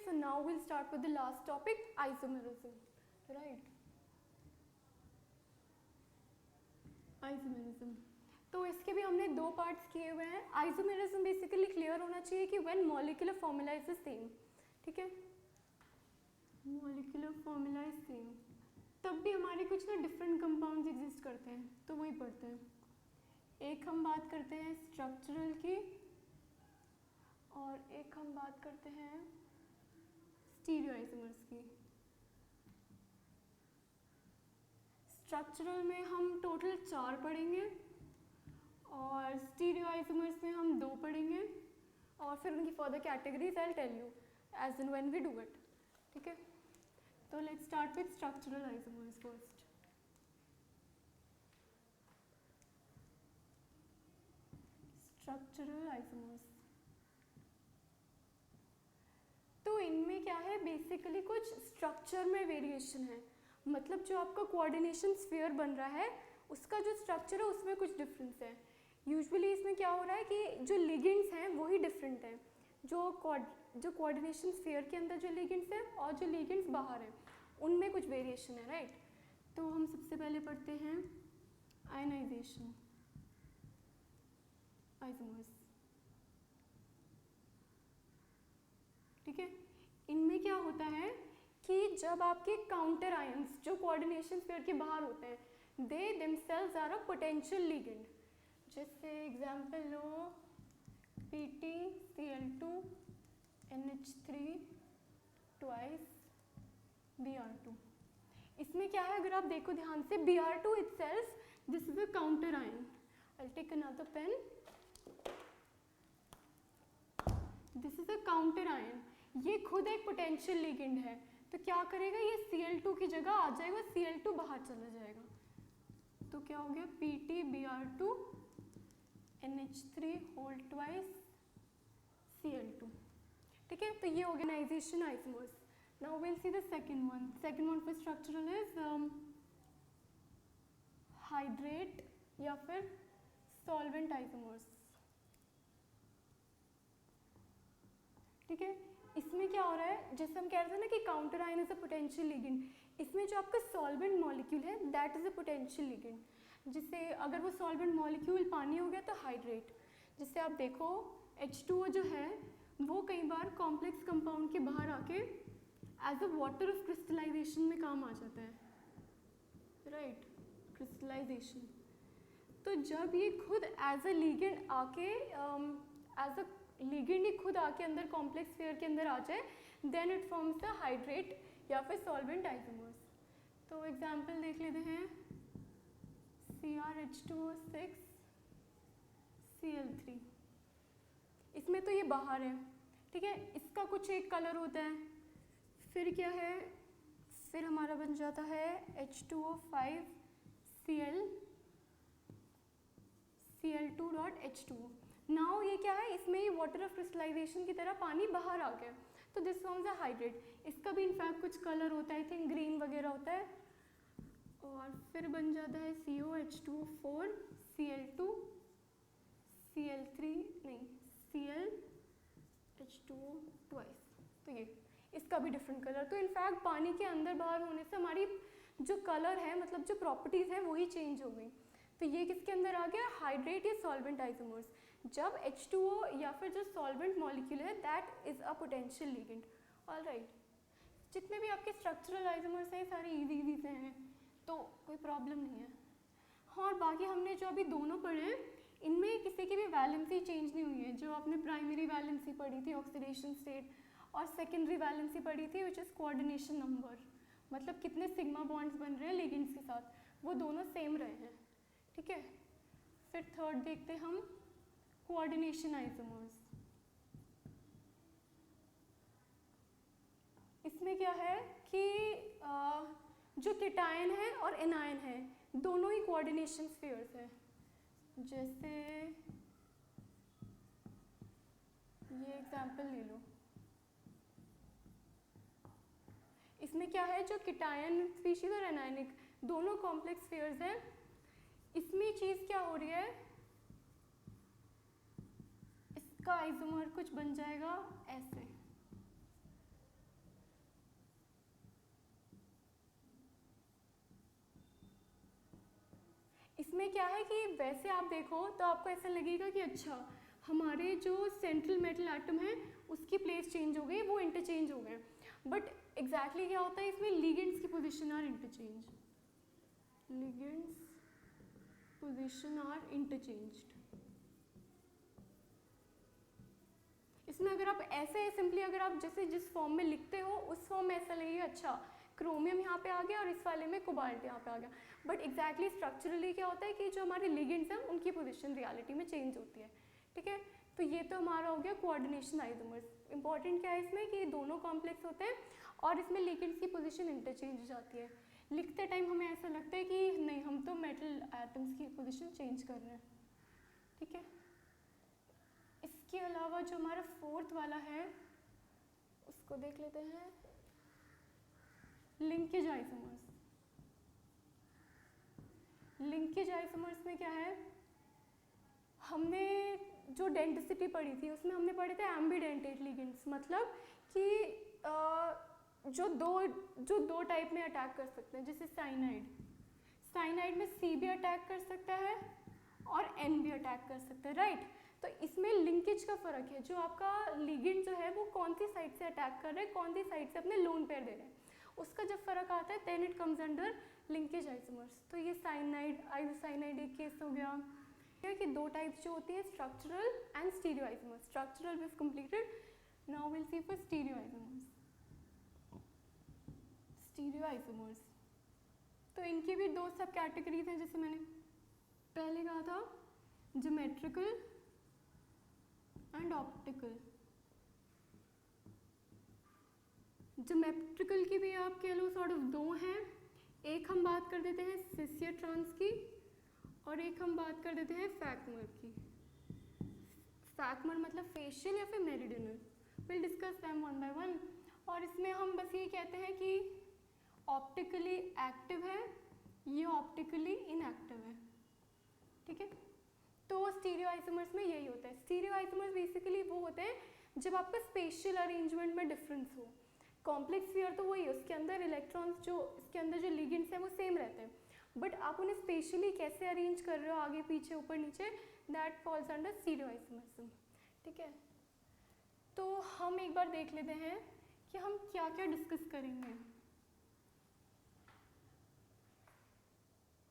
so now we'll start with the last topic, isomerism, right? Isomerism, तो इसके भी हमने दो पार्ट्स किए हुए हैं. आइसोमेरिज्म बेसिकली क्लियर होना चाहिए कि when molecular formula is the same, ठीक है, मॉलिक्यूलर फॉर्मूला इज सेम, तब भी हमारे कुछ ना डिफरेंट कंपाउंड्स एग्जिस्ट करते हैं, तो वही पढ़ते हैं. एक हम बात करते हैं स्ट्रक्चरल की और एक हम बात करते हैं स्टीरियोआइसोमर्स की. स्ट्रक्चरल में हम टोटल 4 पढ़ेंगे और स्टीरियोआइसोमर्स में हम 2 पढ़ेंगे और फिर उनकी further categories I will tell you as and when we do it, ठीक है. तो let's start with structural isomers first. Structural isomers, तो इनमें क्या है, बेसिकली कुछ स्ट्रक्चर में वेरिएशन है, मतलब जो आपका कोऑर्डिनेशन स्फीयर बन रहा है उसका जो स्ट्रक्चर है उसमें कुछ डिफरेंस है. यूजुअली इसमें क्या हो रहा है कि जो लिगेंड्स हैं वही डिफरेंट हैं, जो कोऑर्डिनेशन स्फीयर के अंदर जो लिगेंड्स हैं और जो लिगेंड्स बाहर हैं उनमें कुछ वेरिएशन है, राइट. तो हम सबसे पहले पढ़ते हैं आयनाइजेशन आइसोमर्स, ठीक है. इनमें क्या होता है कि जब आपके काउंटर आयंस जो कोऑर्डिनेशन स्फीयर के बाहर होते हैं they themselves are a potential ligand. जैसे एग्जांपल लो PtCl2 NH3 ट्वाइस Br2. इसमें क्या है, अगर आप देखो ध्यान से, Br2 itself this is a counter ion. I will take another pen. This is a counter ion, ये खुद एक पोटेंशियल लिगेंड है, तो क्या करेगा, ये Cl2 की जगह आ जाएगा, Cl2 बाहर चला जाएगा, तो क्या हो गया PtBr2 NH3 whole twice Cl2, ठीक है. तो ये organization isomers. Now will see the second one. Second one for structural is hydrate या फिर सॉल्वेंट आइसोमर्स, ठीक है. इसमें क्या हो रहा है, जैसे हम कह रहे थे ना कि counter ion is a potential ligand, इसमें जो आपका सॉल्वेंट मॉलिक्यूल है that is a potential ligand. जिससे अगर वो सॉल्वेंट मॉलिक्यूल पानी हो गया तो हाइड्रेट. जिससे आप देखो H2O जो है वो कई बार कॉम्प्लेक्स कंपाउंड के बाहर आके as a water of crystallization में काम आ जाता है, राइट, क्रिस्टलाइजेशन. तो जब ये खुद एज अ लिगेंड आके एज अ लिगेंड ही खुद आके अंदर कॉम्प्लेक्स स्फीयर के अंदर आ जाए then it forms the hydrate या फिर सॉल्वेंट आइसोमर्स. तो एग्जांपल देख लेते हैं CrH2O6 Cl3. इसमें तो ये बाहर है, ठीक है, इसका कुछ एक कलर होता है, फिर क्या है, फिर हमारा बन जाता है H2O5 Cl2.H2O. नाउ ये क्या है, इसमें ही वाटर ऑफ क्रिस्टलाइजेशन की तरह पानी बाहर आ गया, तो दिस फॉर्म्स अ हाइड्रेट. इसका भी इनफैक्ट कुछ कलर होता है, आई थिंक ग्रीन वगैरह होता है. और फिर बन जाता है COH2O4 Cl2 Cl3 नहीं ClH2O ट्वाइस. तो ये इसका भी डिफरेंट कलर. तो इनफैक्ट पानी के अंदर बाहर होने से हमारी जो कलर है, मतलब जो प्रॉपर्टीज़ हैं वही चेंज हो गई. तो ये किसके अंदर आ गया, हाइड्रेट या सॉल्वेंट आइसोमर्स. जब H2O या फिर जो सॉल्वेंट मॉलिक्यूल है that is a potential ligand. Alright, जितने भी आपके स्ट्रक्चरल आइसोमर्स हैं सारे इजी से हैं, तो कोई प्रॉब्लम नहीं है. हाँ, और बाकी हमने जो अभी दोनों पढ़े हैं इनमें किसी की भी वैलेंसी चेंज नहीं हुई है. जो आपने प्राइमरी वैलेंसी पढ़ी थी ऑक्सीडेशन स्टेट और सेकेंडरी वैलेंसी पढ़ी थी विच इज़ कोऑर्डिनेशन नंबर, मतलब कितने सिग्मा बॉन्ड्स बन रहे हैं लिगेंड्स के साथ, वो दोनों सेम रहे हैं, ठीक है. फिर थर्ड देखते हम कोऑर्डिनेशन आइसोमर्स. इसमें क्या है कि जो केटायन है और एनायन है दोनों ही कोऑर्डिनेशन स्फीयर्स हैं. जैसे ये एग्जांपल ले लो, इसमें क्या है, जो केटायन स्पीशीज और एनायनिक दोनों कॉम्प्लेक्स स्फीयर्स हैं. इसमें चीज़ क्या हो रही है, इसका आइसोमर कुछ बन जाएगा ऐसे, इसमें क्या है कि वैसे आप देखो तो आपको ऐसा लगेगा कि अच्छा हमारे जो सेंट्रल मेटल एटम है उसकी प्लेस चेंज हो गई, वो इंटरचेंज हो गए, बट एग्जैक्टली क्या होता है इसमें, लिगेंड्स की position are interchange, ligands position are interchanged. इसमें अगर आप ऐसे सिंपली अगर आप जैसे जिस फॉर्म में लिखते हो उस फॉर्म में ऐसा लगेगा अच्छा क्रोमियम यहाँ पे आ गया और इस वाले में कोबाल्ट यहाँ पे आ गया, बट एग्जैक्टली स्ट्रक्चरली क्या होता है कि जो हमारे लिगेंड्स हैं उनकी पोजीशन रियलिटी में चेंज होती है, ठीक है। तो ये तो हमारा हो गया कोऑर्डिनेशन आइसोमर्स। इंपॉर्टेंट क्या है इसमें कि दोनों कॉम्प्लेक्स होते हैं और इसमें लिगेंड्स की पोजीशन इंटरचेंज हो जाती है। लिखते टाइम हमें ऐसा लगता है कि नहीं हम तो मेटल एटम्स की पोजीशन चेंज कर रहे हैं, ठीक है। इसके अलावा जो हमारा फोर्थ वाला है उसको देख लेते हैं, लिंकेज आइसोमर्स। लिंकेज आइसोमर्स में क्या है, हमने जो डेंसिटी पढ़ी थी उसमें हमने पढ़े थे एम्बीडेंटेट लिगेंड्स, मतलब कि जो दो टाइप में अटैक कर सकते हैं, जैसे साइनाइड में C भी अटैक कर सकता है और N भी अटैक कर सकता है, राइट। तो इसमें लिंकेज का फर्क है, जो आपका लिगेंड जो है वो कौन सी साइड से अटैक कर रहे हैं, कौन सी साइड से अपने लोन पेयर दे रहे हैं, उसका जब फर्क आता है then it comes under linkage isomers. तो ये साइनाइड आइसोसाइनाइड एक केस हो गया कि दो टाइप्स जो होती है structural and stereo isomers. Structural we have completed, now will see for stereo isomers. Stereo isomers तो इनकी भी दो सब कैटेगरीज हैं, जैसे मैंने पहले कहा था ज्योमेट्रिकल एंड ऑप्टिकल। ज्योमेट्रिकल की भी आप कह लो सॉर्ट ऑफ दो हैं, एक हम बात कर देते हैं सिस या ट्रांस की और एक हम बात कर देते हैं फैक्मर की। फैक्मर मतलब फेशियल या फिर meridional, will discuss them one by one. और इसमें हम बस ये कहते हैं कि ऑप्टिकली एक्टिव है, ये ऑप्टिकली इनएक्टिव है, ठीक है। तो स्टीरियो आइसोमर्स में यही होता है। स्टीरियो आइसोमर्स बेसिकली वो होते हैं जब आपका स्पेशियल अरेंजमेंट में डिफरेंस हो। कॉम्प्लेक्स स्फीयर तो वही है, उसके अंदर इलेक्ट्रॉन्स जो इसके अंदर जो लिगेंड्स हैं वो सेम रहते हैं, बट आप उन्हें स्पेशली कैसे अरेंज कर रहे हो आगे पीछे ऊपर नीचे, that falls under stereo isomers, ठीक है। तो हम एक बार देख लेते हैं कि हम क्या क्या डिस्कस करेंगे।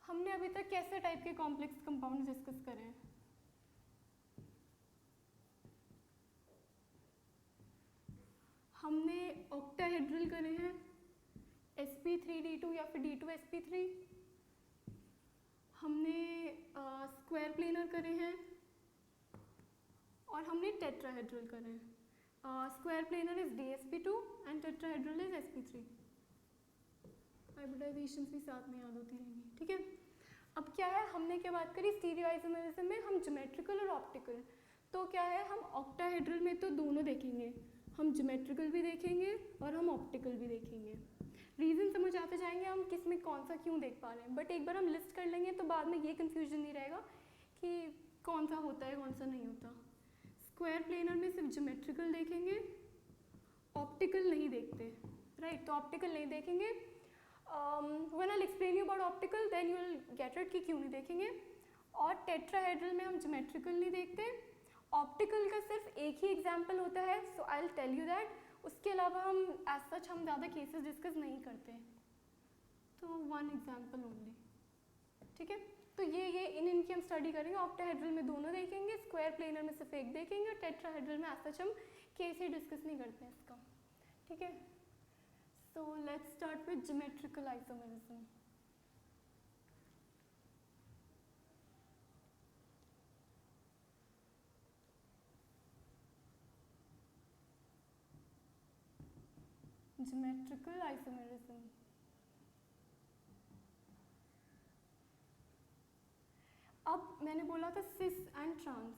हमने अभी तक कैसे टाइप के कॉम्प्लेक्स कंपाउंड्स डिस्कस करे हैं। हमने ऑक्टाहेड्रल करे हैं, sp3d2 या फिर d2sp3। हमने स्क्वायर प्लेनर करे हैं और हमने टेट्राहेड्रल करे हैं। Square planar is dsp2 and tetrahedral is sp3। हाइब्रिडाइजेशंस भी साथ में याद होती रहेंगी, ठीक है। अब क्या है, हमने क्या बात करी स्टीरियो आइसोमरिज्म में, हम ज्योमेट्रिकल और ऑप्टिकल। तो क्या है, हम ऑक्टाहेड्रल में तो दोनों देखेंगे, हम ज्योमेट्रिकल भी देखेंगे और हम ऑप्टिकल भी देखेंगे। रीज़न समझ आते जाएंगे हम किस में कौन सा क्यों देख पा रहे हैं, बट एक बार हम लिस्ट कर लेंगे तो बाद में ये कन्फ्यूजन नहीं रहेगा कि कौन सा होता है कौन सा नहीं होता। स्क्वायर प्लेनर में सिर्फ ज्योमेट्रिकल देखेंगे, ऑप्टिकल नहीं देखते, राइट। तो ऑप्टिकल नहीं देखेंगे। When I explain you about optical then you will get it कि क्यों नहीं देखेंगे। और टेट्राहेड्रल में हम ज्योमेट्रिकल नहीं देखते, ऑप्टिकल का सिर्फ एक ही एग्जाम्पल होता है, so I will tell you that. उसके अलावा हम एज सच हम ज़्यादा केसेस डिस्कस नहीं करते, तो वन एग्जाम्पल ओनली, ठीक है। तो ये इनकी हम स्टडी करेंगे। ऑक्टाहेड्रल में दोनों देखेंगे, स्क्वायर प्लेनर में सिर्फ एक देखेंगे, और टेट्राहेड्रल में एज सच हम केस ही डिस्कस नहीं करते हैं इसका, ठीक है। So let's start with geometrical isomerism. Geometrical isomerism अब मैंने बोला था cis and trans.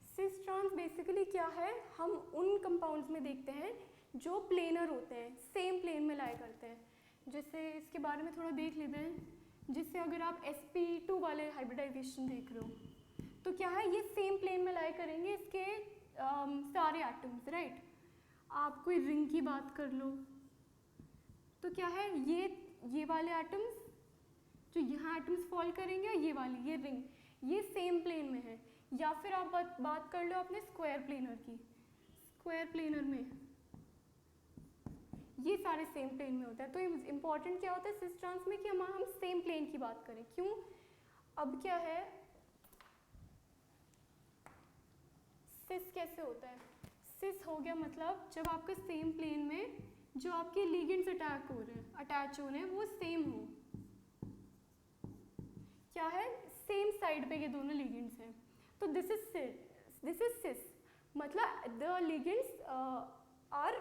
Cis trans basically क्या है, हम उन कंपाउंड्स में देखते हैं जो प्लेनर होते हैं, सेम प्लेन में लाया करते हैं। जैसे इसके बारे में थोड़ा देख लेते हैं, जिससे अगर आप sp2 वाले हाइब्रिडाइजेशन देख रहे हो तो क्या है, ये सेम प्लेन में लाया करेंगे इसके सारे एटम्स, राइट। आप कोई रिंग की बात कर लो तो क्या है, ये वाले एटम्स जो यहाँ एटम्स फॉल करेंगे, ये वाली ये रिंग, ये सेम प्लेन में है। या फिर आप बात कर लो अपने स्क्वायर प्लेनर की, स्क्वायर प्लेनर में ये सारे सेम प्लेन में होता है। तो इम्पॉर्टेंट क्या होता है सिस ट्रांस में कि हम सेम प्लेन की बात करें। क्यों? अब क्या है, सिस कैसे होता है? सिस हो गया मतलब जब आपके सेम प्लेन में जो आपके लिगेंड्स अटैच हो रहे हैं वो सेम हो। क्या है? सेम साइड पे ये दोनों लिगेंड्स हैं, तो दिस इज सिस, मतलब the ligands are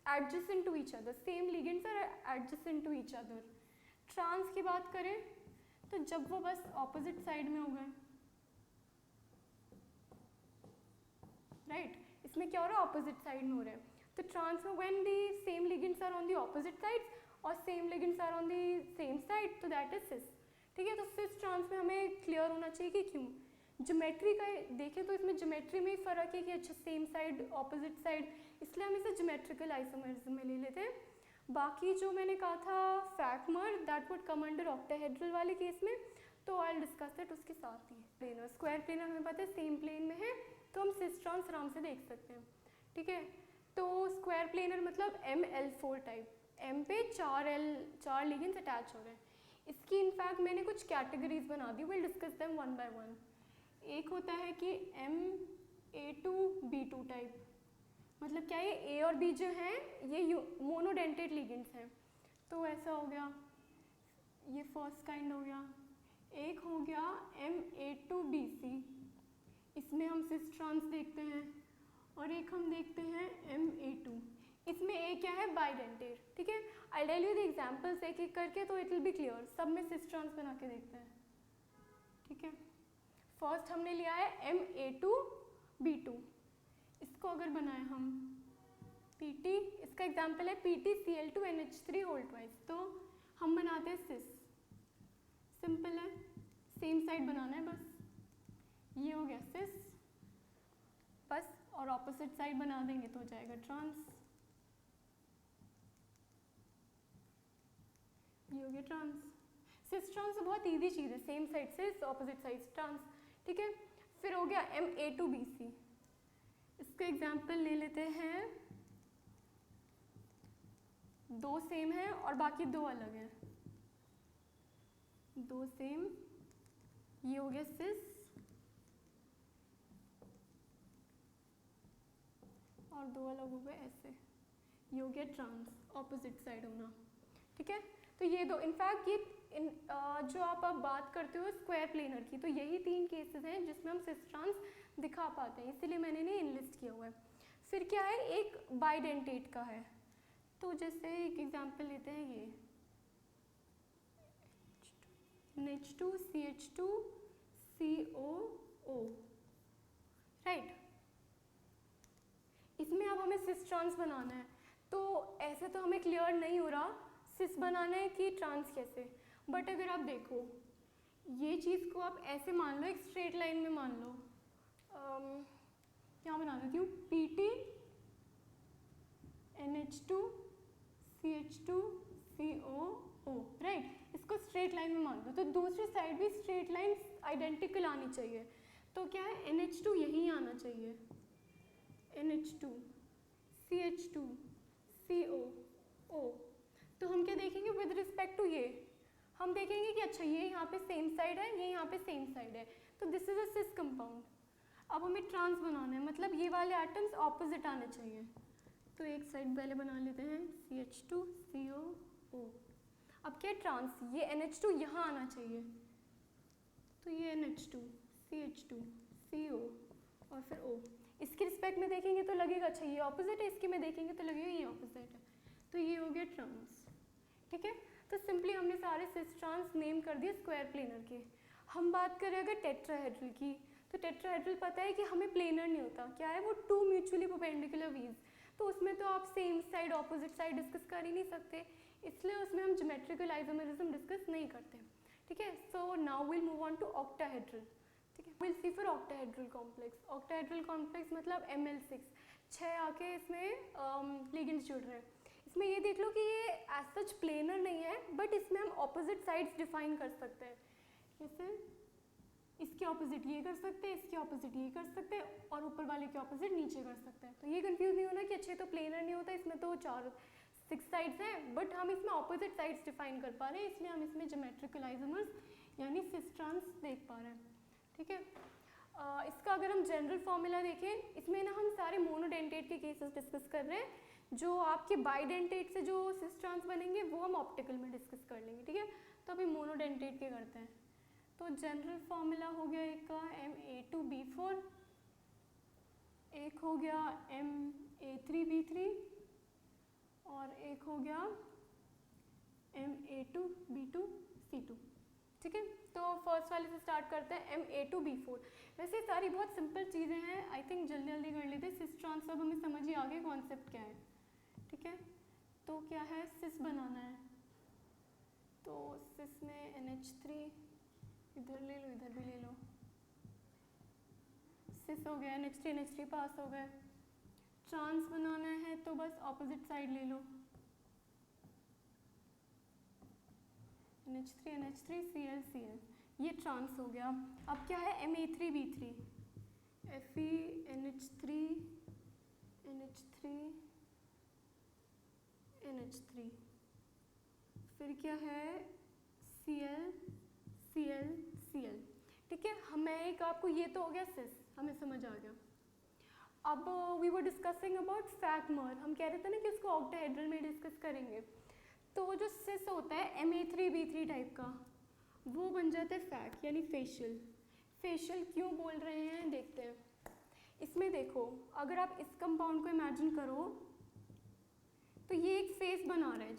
adjacent to each other, same ligands are adjacent to each other. Trans की बात करें तो जब वो बस ऑपोजिट साइड में हो गए, राइट, इसमें क्या हो रहा है, ऑपोजिट साइड में हो रहा है। तो ट्रांस में when the same ligands are on the opposite sides और same ligands are on the same side, तो दैट इज सिस। ठीक है, तो सिस ट्रांस में हमें क्लियर होना चाहिए कि क्यों। ज्योमेट्री का देखें तो इसमें ज्योमेट्री में ही फ़र्क है कि अच्छा सेम साइड ऑपोजिट साइड, इसलिए हम इसे ज्योमेट्रिकल आइसोमरिज्म में ले लेते हैं। बाकी जो मैंने कहा था fac mer, that would come under octahedral वाले केस में, तो आई विल डिस्कस दैट उसके साथ ही। प्लेनर, स्क्वायर प्लेनर हमें पता है सेम प्लेन में है, तो हम सिस ट्रांस आराम से देख सकते हैं। ठीक है, तो स्क्वायर प्लेनर मतलब ML4 टाइप, M पे 4 लिगेंड्स अटैच हो रहे हैं। इसकी इनफैक्ट मैंने कुछ कैटेगरीज बना दी, will discuss them one by one. एक होता है कि MA2B2 टाइप, मतलब क्या ये A और B जो हैं ये मोनोडेंटेड लिगेंड्स हैं, तो ऐसा हो गया, ये फर्स्ट काइंड हो गया। एक हो गया MA2BC, इसमें हम सिस ट्रांस देखते हैं, और एक हम देखते हैं MA2, इसमें ए क्या है, बाइडेंटेड। ठीक है, I tell you the examples एक एक करके, तो इट विल बी क्लियर। सब में सिस ट्रांस बना के देखते हैं। ठीक है, फर्स्ट हमने लिया है MA2B2, इसको अगर बनाए हम PT, इसका एग्जांपल है PTCl2NH3 तो हम बनाते हैं सिस। सिंपल है, सेम साइड बनाना है बस, ये हो गया सिस बस, और ऑपोजिट साइड बना देंगे तो हो जाएगा ट्रांस, ये हो गया ट्रांस। सिस ट्रांस बहुत इजी चीज़ है, सेम साइड सिस, ऑपोजिट साइड ट्रांस। ठीक है, फिर हो गया MA2BC, इसका एग्जांपल ले लेते हैं, 2 सेम हैं और बाकी 2 अलग हैं, 2 सेम, ये हो गया सिस और 2 अलग हो गए ऐसे, ये हो गया ट्रांस, ऑपोजिट साइड होना। ठीक है, तो ये दो, इनफैक्ट ये जो आप अब बात करते हो स्क्वायर प्लेनर की, तो यही 3 केसेस हैं जिसमें हम सिस ट्रांस दिखा पाते हैं, इसीलिए मैंने इन्हें इनलिस्ट किया हुआ है। फिर क्या है, एक बाइडेंटेट का है, तो जैसे एक एग्जांपल लेते हैं, ये NH2CH2COO, राइट। इसमें अब हमें सिस ट्रांस बनाना है, तो ऐसे तो हमें क्लियर नहीं हो रहा सिस बनाना है कि ट्रांस कैसे, बट अगर आप देखो ये चीज़ को आप ऐसे मान लो, एक स्ट्रेट लाइन में मान लो, क्या बना देती हूँ, PT NH2CH2COO, राइट, इसको स्ट्रेट लाइन में मान लो, तो दूसरी साइड भी स्ट्रेट लाइन आइडेंटिकल आनी चाहिए, तो क्या है, NH2 यहीं आना चाहिए, NH2CH2COO, तो हम क्या देखेंगे विद रिस्पेक्ट टू ये, हम देखेंगे कि अच्छा ये यहाँ पे सेम साइड है, ये यहाँ पे सेम साइड है, तो this is a cis compound. अब हमें ट्रांस बनाना है, मतलब ये वाले एटम्स ऑपोजिट आने चाहिए, तो एक साइड पहले बना लेते हैं CH2COO। अब क्या ट्रांस, ये NH2 यहाँ आना चाहिए, तो ये NH2 CH2CO और फिर O, इसके रिस्पेक्ट में देखेंगे तो लगेगा अच्छा ये ऑपोजिट है, इसके में देखेंगे तो लगेगा ये ऑपोजिट है, तो ये हो गया ट्रांस। ठीक है, तो सिंपली हमने सारे सिस ट्रांस नेम कर दिए स्क्वायर प्लेनर के। हम बात करें अगर टेट्राहेड्रल की, तो टेट्राहेड्रल पता है कि हमें प्लेनर नहीं होता, क्या है वो 2 म्यूचुअली परपेंडिकुलर व्हील्स, तो उसमें तो आप same side opposite side discuss कर ही नहीं सकते, इसलिए उसमें हम ज्योमेट्रिकल आइसोमेरिज्म डिस्कस नहीं करते। ठीक है, so now will move on to octahedral. ठीक है, will see for octahedral complex. Octahedral complex मतलब ML6, 6 आके इसमें लिगेंड्स जुड़ रहे हैं, इसमें ये देख लो कि ये एज सच प्लेनर नहीं है, बट इसमें हम ऑपोजिट साइड्स डिफाइन कर सकते हैं। जैसे इसके ऑपोजिट ये कर सकते हैं, इसके ऑपोजिट ये कर सकते हैं, और ऊपर वाले के ऑपोजिट नीचे कर सकते हैं। तो ये कंफ्यूज नहीं होना कि अच्छे तो प्लेनर नहीं होता, इसमें तो 6 साइड्स हैं, बट हम इसमें ऑपोजिट साइड्स डिफाइन कर पा रहे हैं, इसलिए हम इसमें ज्योमेट्रिकल आइसोमर्स यानी सिस ट्रांस देख पा रहे हैं। ठीक है, इसका अगर हम जनरल फॉर्मूला देखें, इसमें ना हम सारे मोनोडेंटेट के केसेस डिस्कस कर रहे हैं। जो आपके बाइडेंटेट से जो सिस ट्रांस बनेंगे वो हम ऑप्टिकल में डिस्कस कर लेंगे। ठीक है, तो अभी मोनोडेंटेट के करते हैं। तो जनरल फॉर्मूला हो गया एक का Ma2B4, एक हो गया Ma3B3 और एक हो गया Ma2B2C2। ठीक है, तो फर्स्ट वाले से स्टार्ट करते हैं, Ma2B4। वैसे सारी बहुत सिंपल चीज़ें हैं, आई थिंक जल्दी जल्दी कर लेते हैं। सिस ट्रांस अब हमें समझ ही आ गया कॉन्सेप्ट क्या है। ठीक है, तो क्या है, सिस बनाना है, तो सिस में NH3 इधर ले लो, इधर भी ले लो, सिस हो गया, NH3 पास हो गए। ट्रांस बनाना है तो बस ऑपोजिट साइड ले लो, NH3 Cl, ये ट्रांस हो गया। अब क्या है, Ma3B3, Fe NH3, फिर क्या है, Cl। ठीक है, मैं एक आपको, ये तो हो गया सिस, हमें समझ आ गया। अब वी वर डिस्कसिंग अबाउट फैक्मर, हम कह रहे थे ना कि उसको ऑक्टाहेड्रल में डिस्कस करेंगे। तो जो सिस होता है Ma3B3 टाइप का, वो बन जाता है फैक यानी फेशियल। फेशियल क्यों बोल रहे हैं देखते हैं। इसमें देखो, अगर आप इस कंपाउंड को इमेजिन करो तो ये एक फेस बना रहा है,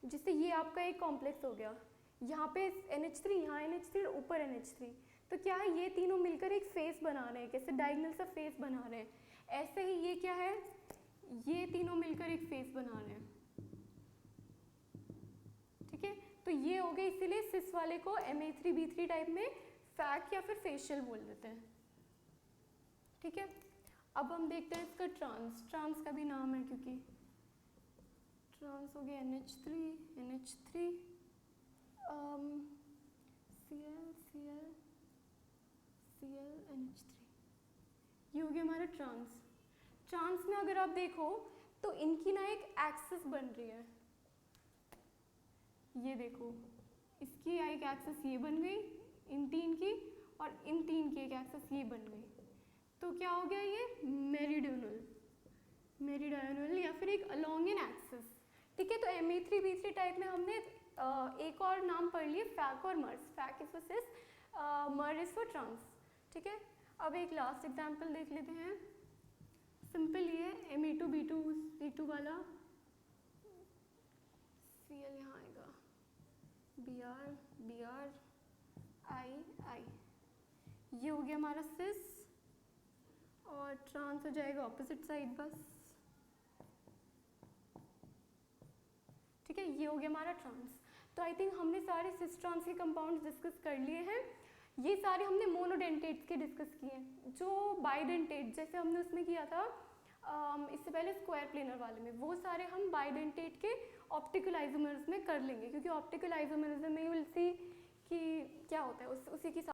जैसे ये आपका एक कॉम्प्लेक्स हो गया, यहाँ पे NH3, यहाँ NH3 और ऊपर NH3। तो क्या है, ये तीनों मिलकर एक फेस बना रहे हैं, कैसे डायगोनल सा फेस बना रहे हैं। ऐसे ही ये क्या है, ये तीनों मिलकर एक फेस बना रहे हैं। ठीक है, तो ये हो गया, इसीलिए सिस वाले को Ma3B3 टाइप में फैक या फिर फेशियल बोल देते हैं। ठीक है, अब हम देखते हैं इसका ट्रांस का भी नाम है, क्योंकि ट्रांस हो गया NH3 Cl, NH3, ये हो गया हमारा ट्रांस में अगर आप देखो तो इनकी ना एक एक्सिस बन रही है, ये देखो, इसकी एक एक्सिस ये बन गई इन तीन की, और इन तीन की एक एक्सिस ये बन गई। तो क्या हो गया, ये मेरिडियनल या फिर एक अलोंग एन एक्सिस। ठीक है, तो Ma3B3 टाइप में हमने एक और नाम पढ़ लिए, फैक और मर्स। फैक इज फॉर सिस, मर इज फॉर ट्रांस। ठीक है, अब एक लास्ट एग्जांपल देख लेते हैं, सिंपल ये Ma2B2C2 वाला, Cl यहाँ आएगा, Br I, ये हो गया हमारा सिस, और ट्रांस हो जाएगा ऑपोजिट साइड बस। ठीक है, ये हो गया हमारा ट्रांस। तो आई थिंक हमने सारे सिस ट्रांस के कंपाउंड्स डिस्कस कर लिए हैं। ये सारे हमने मोनोडेंटेट्स के डिस्कस किए हैं। जो बाइडेंटेट जैसे हमने उसमें किया था इससे पहले स्क्वायर प्लेनर वाले में, वो सारे हम बाइडेंटेट के ऑप्टिकल आइसोमर्स में कर लेंगे, क्योंकि ऑप्टिकल आइसोमर्स में यू विल सी कि क्या होता है, उसी की